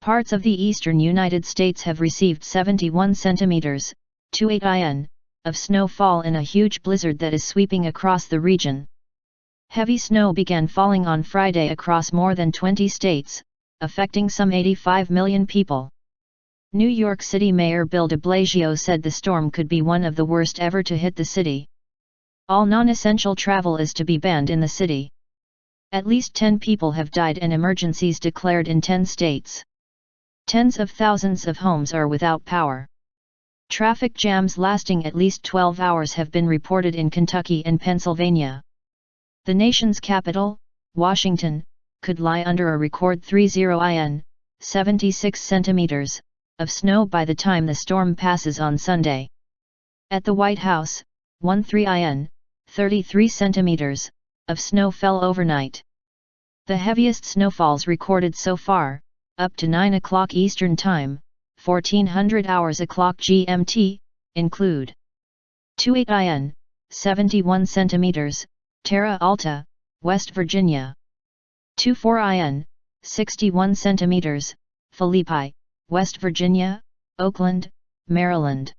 Parts of the eastern United States have received 71 centimeters, 28 in, of snowfall in a huge blizzard that is sweeping across the region. Heavy snow began falling on Friday across more than 20 states, affecting some 85 million people. New York City Mayor Bill de Blasio said the storm could be one of the worst ever to hit the city. All non-essential travel is to be banned in the city. At least 10 people have died and emergencies declared in 10 states. Tens of thousands of homes are without power. Traffic jams lasting at least 12 hours have been reported in Kentucky and Pennsylvania. The nation's capital, Washington, could lie under a record 30 in, 76 centimeters, of snow by the time the storm passes on Sunday. At the White House, 13 in, 33 centimeters, of snow fell overnight. The heaviest snowfalls recorded so far, up to 9 o'clock Eastern Time, 1400 hours o'clock GMT, include 28 in, 71 centimeters, Terra Alta, West Virginia. 24 in, 61 centimeters, Philippi, West Virginia, Oakland, Maryland.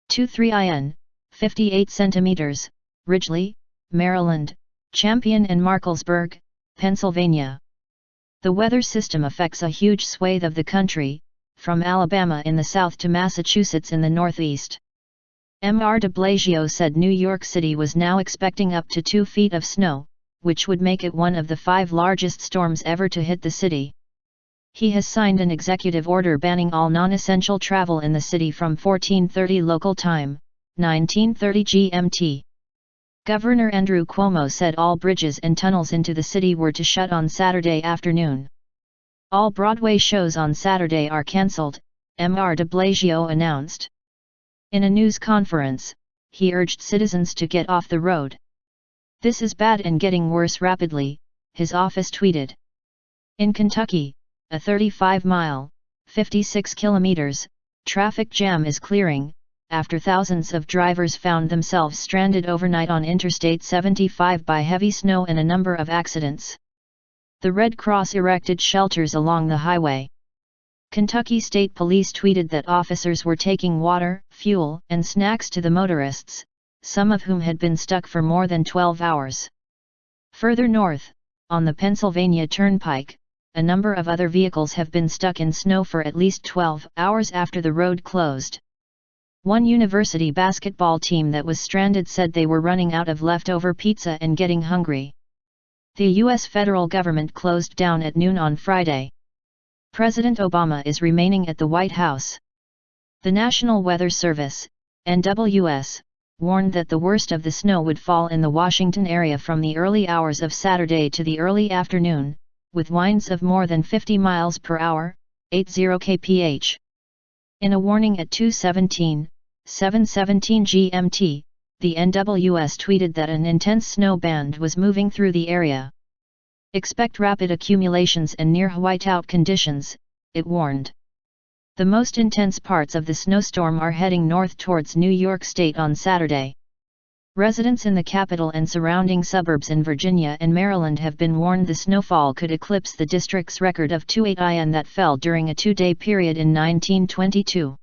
23 in, 58 centimeters, Ridgely, Maryland, Champion and Marklersburg, Pennsylvania. The weather system affects a huge swathe of the country, from Alabama in the south to Massachusetts in the northeast. Mayor de Blasio said New York City was now expecting up to 2 feet of snow, which would make it one of the 5 largest storms ever to hit the city. He has signed an executive order banning all non-essential travel in the city from 14:30 local time, 19:30 GMT. Governor Andrew Cuomo said all bridges and tunnels into the city were to shut on Saturday afternoon. All Broadway shows on Saturday are cancelled, Mayor de Blasio announced. In a news conference, he urged citizens to get off the road. "This is bad and getting worse rapidly," his office tweeted. In Kentucky, a 35-mile, 56 kilometers, traffic jam is clearing, after thousands of drivers found themselves stranded overnight on Interstate 75 by heavy snow and a number of accidents. The Red Cross erected shelters along the highway. Kentucky State Police tweeted that officers were taking water, fuel, and snacks to the motorists, some of whom had been stuck for more than 12 hours. Further north, on the Pennsylvania Turnpike, a number of other vehicles have been stuck in snow for at least 12 hours after the road closed. One university basketball team that was stranded said they were running out of leftover pizza and getting hungry. The U.S. federal government closed down at noon on Friday. President Obama is remaining at the White House. The National Weather Service, NWS, warned that the worst of the snow would fall in the Washington area from the early hours of Saturday to the early afternoon, with winds of more than 50 miles per hour, 80 kph. In a warning at 2:17, 7:17 GMT, the NWS tweeted that an intense snow band was moving through the area. "Expect rapid accumulations and near whiteout conditions," it warned. The most intense parts of the snowstorm are heading north towards New York State on Saturday. Residents in the capital and surrounding suburbs in Virginia and Maryland have been warned the snowfall could eclipse the district's record of 28 in that fell during a 2-day period in 1922.